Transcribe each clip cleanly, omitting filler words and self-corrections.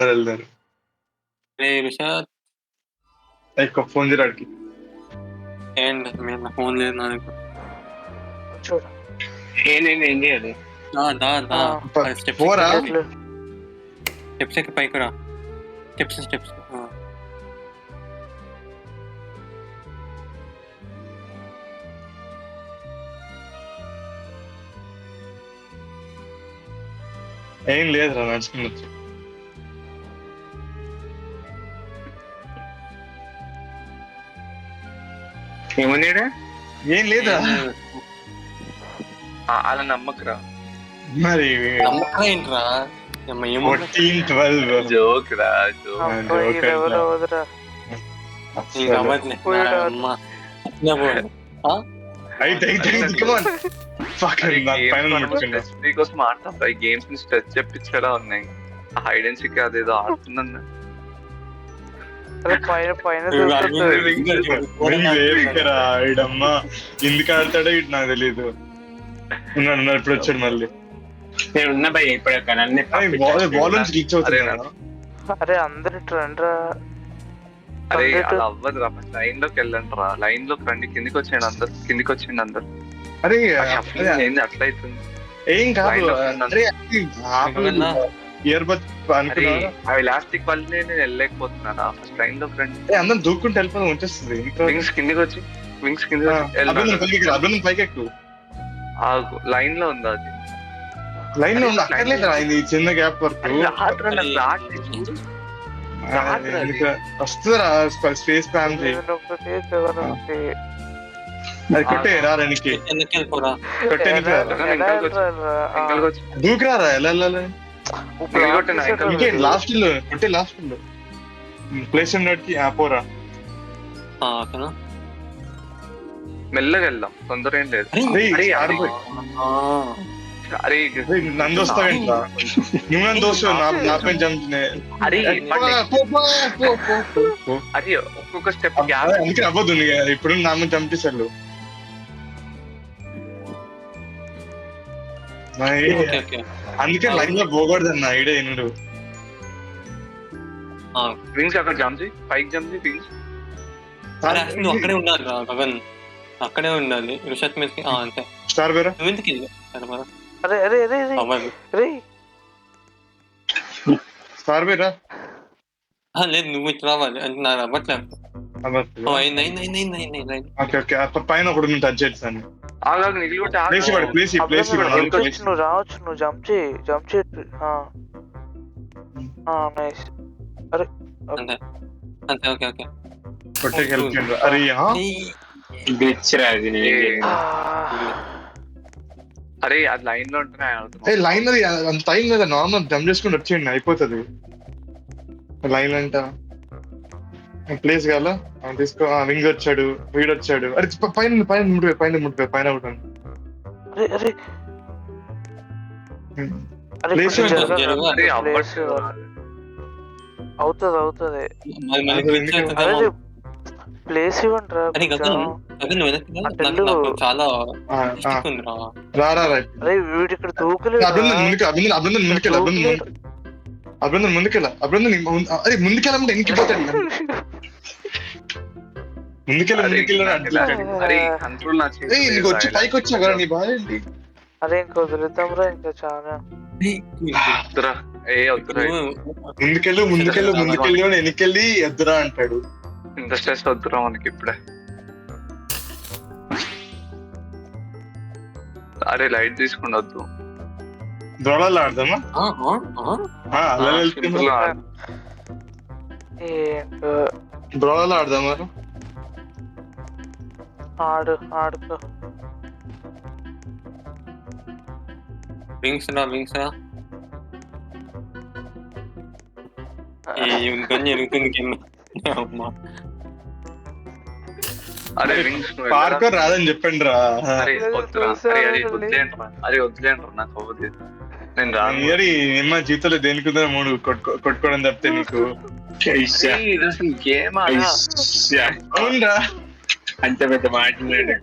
అందరు వెళ్తారు. ఎక్కువ ఫోన్ చేయడానికి ఫోన్ లేదు నా దగ్గర. చూడు ఏంటి అది పోరా స్టెప్స్ ఎక్కి పైకి రా. స్టెప్స్ ఏం లేదురా నడుచుకున్నచ్చు. ఏమన్నాడా ఏం లేదా అలా నమ్మకరా మరి నమ్మకం ఏంట్రా? 14-12 జోక్ రా జోక్. ఎవరో వదరా కోసం ఆడతాం గేమ్స్ ని స్ట్రెచ్ చెప్పించడా ఉన్నాయి. హైడ్ అండ్ సీక్ అదేదో ఆడుతుందన్న పైన ఇడమ్మా ఎందుకు ఆడతాడో ఇటు నాకు తెలీదు. ఉన్నాడు ఇప్పుడు వచ్చాడు మళ్ళీ. నేను ఉన్నా భయ్ ఇప్పుడు బాల్ నుంచి రీచ్ అవుతాయి. అరే అందరు ట్రెండ్ రా. అరే అలా అవ్వదు రా. లైన్ లోకి వెళ్ళండి రా. లైన్ లోకి రండి. కిందికి వచ్చేయండి అందరు. అరే ఏంది అట్లా అవుతుంది? ఏం కాదు. ఇయర్ బడ్ అవి ఎలాస్టిక్ వల్లనే నేను వెళ్ళలేకపోతున్నానా. ఫస్ట్ లైన్ లోకి రండి. అందరం దూక్కుంటూ వెళ్ళిపోయి వచ్చేస్తుంది. వింగ్స్ కిందికి వచ్చి అభినందన్ పైకి ఎక్కువ లైన్ లో ఉందా అది? లైన్ లో ఉంది. అక్కర్లేదు ఇది చిన్న గ్యాప్ వరకు వస్తుందిరా. స్పేస్ ప్లాన్ అది కొట్టే రానికి దూకురారా ఎలా లాస్ట్ లో కొట్టే లాస్ట్ లో ప్లేస్ కి పోరా. మెల్లగా వెళ్దాం. తొందర ఏం లేదు. అరే నందు వస్తావేంట్రా? నువ్వు నందు వస్తావు నా పైన జంప్. అది ఒక్కొక్క స్టెప్ అందుకే అవ్వదు. ఇప్పుడు నా మీద చంపేశాడు. అందుకే లైన్ లో పోకూడదు అన్న ఐడియా. ఎన్నుడు వింగ్స్ అక్కడ జంప్ చేయి. పైకి జంప్ చేయి. వింగ్స్ అక్కడే ఉండాలి రా గగన్. అక్కడే ఉండాలి. రుషత్ మీదకి అంతే. స్టార్ బేరా ఎందుకు అరే స్టార్ బేరా లేదు నువ్వు ఇటు రావాలి అంటే నాకు అవ్వట్లేదు. పైన ఒకటి నువ్వు టచ్ చేస్తాను. నువ్వు రావచ్చు. నువ్వు జంప్ చేయి. నైస్. అరే అంతే ఓకే అరే అరే అది లైన్ లో ఉంటే లైన్ అది అంత టైం లేదా? నార్మల్ జంప్ చేసుకుని వచ్చేయండి అయిపోతుంది. లైన్ అంట ప్లేస్ కావాలా తీసుకో. వింగ్ వచ్చాడు, వీడొచ్చాడు. అరే పైన ముడిపోయి పైన ఒకటి అవుతుంది. ప్లేస్ ఇవ్వండి చాలా వీడి ఇక్కడ దూకలేదు. అభినందన్ ముందుకెళ్ళా. అరే ముందుకెళ్ళమంటే ఎన్నికిపోతాడు. నీకు వచ్చి పైకి వచ్చా కదా నీ బాగా ఏంటి? అరే ఇంకో వదిలేద్దాం రా. ఇంకా చాలా ముందుకెళ్ళు వెనకెళ్ళి ఎద్దురా అంటాడు. ఇంత స్ట్రెస్ వద్దురా మనకి ఇప్పుడే. అరే లైట్ తీసుకుని వద్దు. దొడలు ఆడదామా? దొడలు ఆడదామా? ఆడుకో. వింగ్స్ అరే వింగ్స్ పార్కర్ రాదని చెప్పండి రా. అరే వద్దులేంట్రా నాకు అవ్వదు. నేను రాను. జీతంలో దేనికి మూడు కొట్టుకోవడం తప్పితే నీకు గేమ్ అవునరా. అంత పెద్ద మాట్లాడు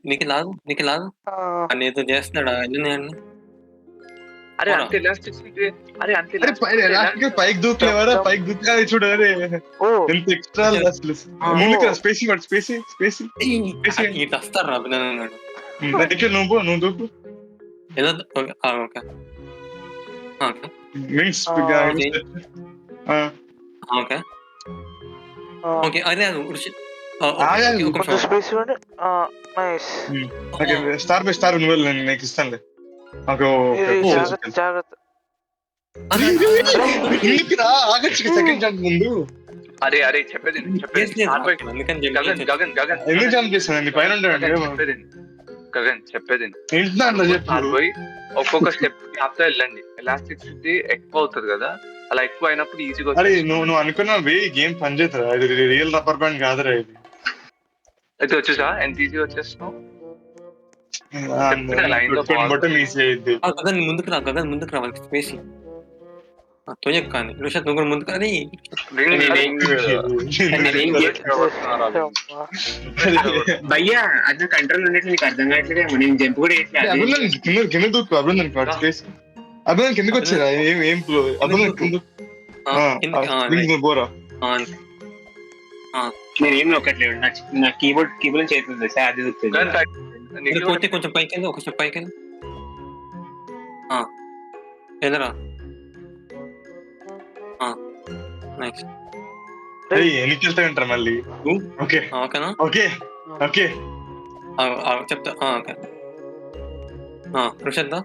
నీకు లాగు అనేదో చేస్తున్నాడా? అరే అంత ఎలాస్టిసిటీ, అరే అంత అరే పైన పైకి దూకేవరా, పైకి దూకా చూడు. అరే ఓ ఎంత ఎక్స్ట్రా అసలు. ముందుకు స్పేసి వాడు స్పేసి స్పేసి ఇటు వస్తారు అభినందన్ గారు. నువ్వు దూకు ఏదో okay okay means okay okay అదే కొంచెం స్పేస్ ఇవ్వండి. నైస్. స్టార్ నువ్వు వెళ్ళి నేను ఇస్తానులే. నాకు జాగ్రత్త జాగ్రత్త. సెకండ్ ఛాన్స్ ముందు అరే అరే చెప్పేది గగన్ ఎందుకు ఛాన్స్ చేస్తాను నీ పైన గగన్ చెప్పేది చెప్పు. పోయి ఒక్కొక్క స్టెప్ ఆపుతా వెళ్ళండి. ఎలాస్టిసిటీ ఎక్కువ అవుతుంది కదా, అలా ఎక్కువ అయినప్పుడు ఈజీగా. అరే నువ్వు అనుకున్నావు గేమ్ పని చేస్తుందా? ఇది రియల్ రబ్బర్ బ్యాండ్ కాదురా ఇది. అయితే వచ్చేసా ఎంత ఈజీగా వచ్చేస్తున్నావు. ముందుకు రా గగన్, ముందుకు రా వాళ్ళకి స్పేస్ తొయ్యకు కానీ. రుషత్ నువ్వు కూడా ముందుకు అని భయ్యా అది కంట్రోల్ ఉన్నట్లు నీకు అర్థం కావట్లేదు. నేను జంప్ కూడా కింద దూకు అభినందన్ స్పేస్. అభినందన్ కిందకి వచ్చారా? ఏం అభినందన్ కింద పోరా. నేనేం నొక్కట్లేదు. నా కీబోర్డ్ చేతుంది సార్, అది దొరుకుతుంది. కొంచెం పైకి వెళ్ళి ఒక స్టెప్ పైకి వెళ్ళి ఎదరా. ఎన్నికి వెళ్తా ఉంటారు మళ్ళీ. ఓకే ఓకేనా? ఓకే ఓకే చెప్తా. ఓకే రుషద్దా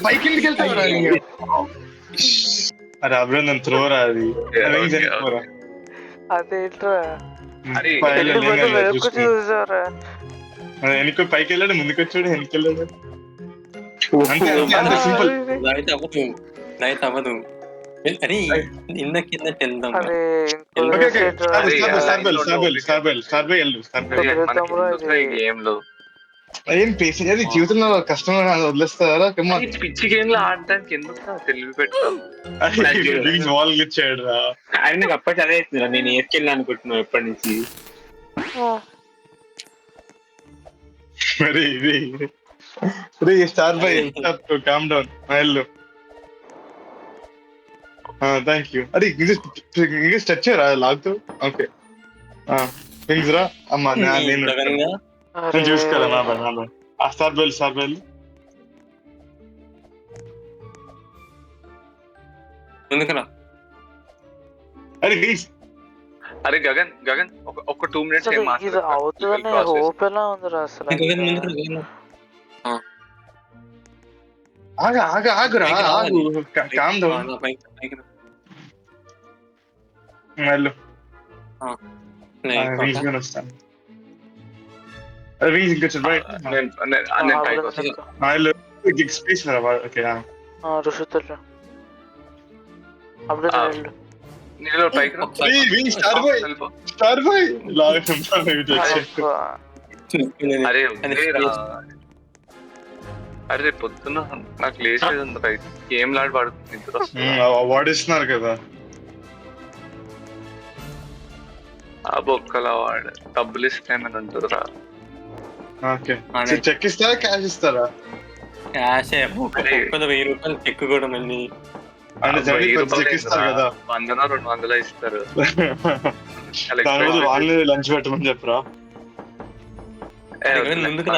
పైకి ఎందుకు వెళ్తావురా? అరే అభినందన్ త్రోరా అది. అదేంట్రా చూసారా? వెనక్కి పైకి వెళ్ళాడు, ముందుకు వచ్చాడు, వెనక్కి వెళ్ళాడు. అంతే సింపుల్. నైట్ అవ్వదు. అరే ఇందకి వెళ్దాం. గేమ్ లో ఏం పేసి అది జీవితంలో కష్టంగా వదిలేస్తారా? పిచ్చి గేమ్ లో ఆడటానికి ఎందుకు తెలివి పెట్టాడు. ఇచ్చాడు రా. అది నాకు అప్పటి అదే అవుతుందిరా. నేను ఏర్కెళ్ళి అనుకుంటున్నాను ఎప్పటి నుంచి. మరి ఇది స్టార్ బై కామ్ డౌన్ వెళ్ళు. Thank you. అరే ఇంగ్లీష్ టచ్ చేయరా లాగుతూ? ఓకే థింగ్స్ రా అమ్మా. నేను చూసుకోరా నా బాయ్. Star bell ముందుకురా. అరే గగన్ ఒక 2 minutes ఇది అవుతుందని హోప్ ఎలా ఉందిరా అసలు. ఆగురా కామ్ డౌన్ వెళ్ళు. వస్తాను. Space okay. రుషుతులు అప్పుడు అరే పొద్దున్న నాకు లేచేది ఉంది రైట్. గేమ్ లాడి పడుతుంది. వాడిస్తున్నారు కదా ఆ బొక్కల వాడు డబ్బులు ఇస్తామని ఉంటుందిరా. చెక్ ఇస్తారా క్యాష్ ఇస్తారా? క్యాషే. 1000 రూపాయలు చెక్ కూడా మళ్ళీ 100-200 ఇస్తారు. వాళ్ళు లంచ్ పెట్టమని చెప్పరా? ముందుకు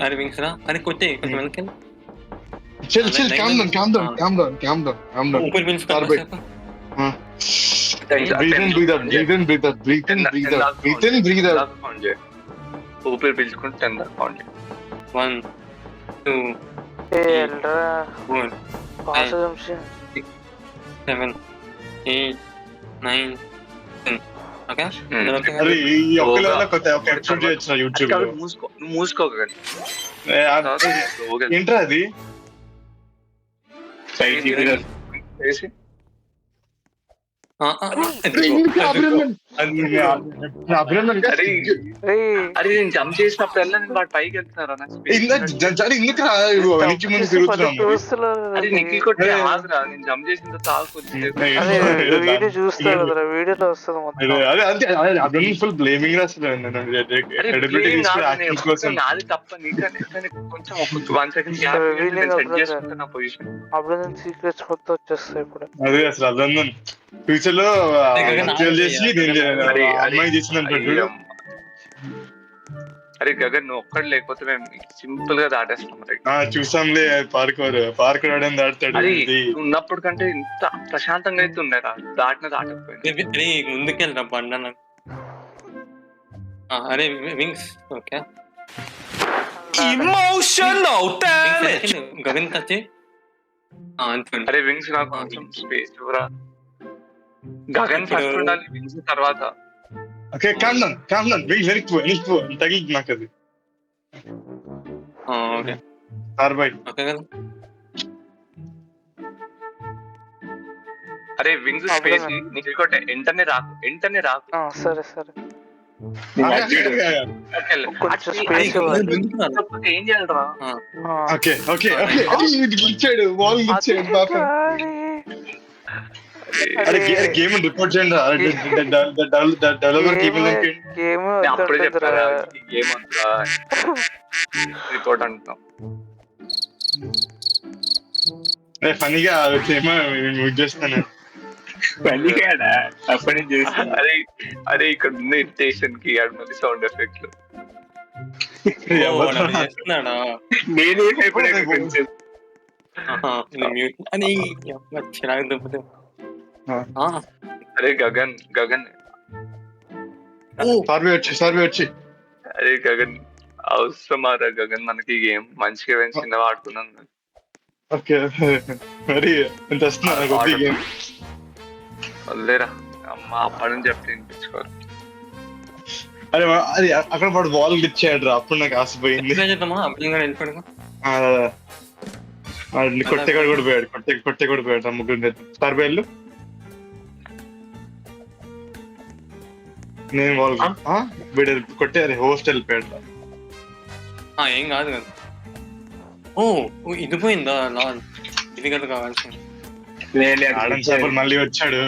అరే వింగ్స్ రా. అరే కొట్టే కొంచెం వెనక్కి. ఊపిరి పీల్చుకుని 10 దాకా కౌంట్ చేయి. 1 2 4 5 6 7 8 9 10. ఓకే మూసుకోకండి. ఏంట్రా అది? అభినందన్ అరే అరే నేను జంప్ చేసినప్పుడల్లా నేను వాడు పైకి వెళ్తున్నారా నాకు space ఎందుకు వెనక్కి ముందు తిరుగుతున్నాము అరే నిఖిల్ కొట్టి ఆగరా నేను జంప్ చేసిన తాగు వీడియో చూస్తా కదరా వీడియోలో వస్తుంది మొత్తం. అదే అంతే అభినందన్ ఫుల్ బ్లేమింగ్ అసలు యాక్షన్ కోసం నాది తప్ప నీకంటే కొంచెం 1 సెకండ్ సెట్ చేసుకుంటే నా పొజిషన్ అప్పుడు సీక్రెట్స్ మొత్తం వచ్చేస్తాయి ఇప్పుడు. అదే అసలు అభినందన్ ఫ్యూచర్ లో చేసి అమ్మాయి చేసినట్టు అరే గగన్ నువ్వు ఒక్కడు లేకపోతే మేము సింపుల్ గా దాటేస్తాం చూసాంలే పార్క్ రావడం దాటుతాడు అది ఉన్నప్పుడు కంటే ఇంత ప్రశాంతంగా అయితే ఉన్నాయి దాటకపోయింది ముందుకెళ్ళరా బండ. అరే వింగ్స్ ఓకే గగన్ కచ్చి అరే వింగ్స్ నాకు కొంచెం స్పేస్ ఇవ్వరా. గగన్ ఫస్ట్ ఉండాలి వింగ్స్ తర్వాత. ఓకే కామ్ డౌన్ వెనక్కి తగిలి నాకు అది ఓకే కార్బైడ్. ఓకే కదా అరే వింగ్స్ స్పేస్ నీకు వెంటనే రాకు. సరే సరే కొంచెం స్పేస్ ఏం చేయాలరా. ఓకే ఓకే ఇచ్చాడు బాల్ ఇచ్చాడు పాపం. అరే గేమ్ రిపోర్ట్ చేయండి డెవలపర్ గేమ్ అప్పుడే చెప్తారా గేమ్ అంతా రిపోర్ట్ అంటున్నాం. ఫనీగా వచ్చేమో యూజ్ చేస్తాను. అరే ఇక్కడ ఉన్న ఇరిటేషన్ కి మళ్ళీ సౌండ్ ఎఫెక్ట్లు అరే గగన్ సార్వే వచ్చి అరే గగన్ అవసరమారా గగన్ మనకి గేమ్ మంచిగా చిన్నగా ఆడుకున్నాను. ఓకే మరి ఎంత వస్తున్నారు గేమ్ వదిలేరా అమ్మ అప్పని చెప్తే వినిపించుకోవాలి. అరే అది అక్కడ వాడు బాల్ ఇచ్చాడు రా అప్పుడు నాకు ఆశపోయింది. కొట్టేగాడు కూడా పోయాడు రా ముగ్గురు సర్వేళ్ళు. నేను బాల్ వీడు కొట్టే హోస్ట్ వెళ్ళిపోయాడు. ఏం కాదు కదా. ఓ ఇది పోయిందా లాల్ ఇది కదా కావాల్సింది. మళ్ళీ వచ్చాడు.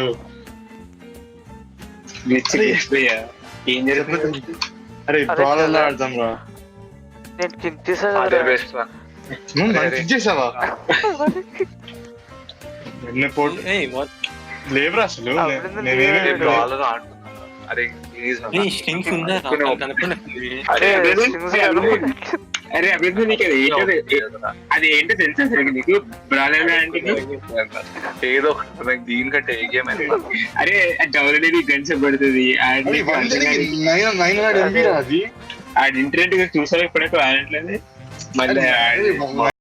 ఏం జరుగుతుంది? అరే బాల్ ఆడతాం రా. నేను కిక్ చేసావా లేవరా అసలు అరే అభివృద్ధి నీకు అది ఏంటో తెలుసా సరిగ్గా నీకు ఏదో దీనికంటే ఏ గేమ్ అరే డౌన్లోడ్ గంట పడుతుంది అది ఇంటర్నెట్ చూసావు ఇప్పుడైతే ఆడట్లేదు మళ్ళీ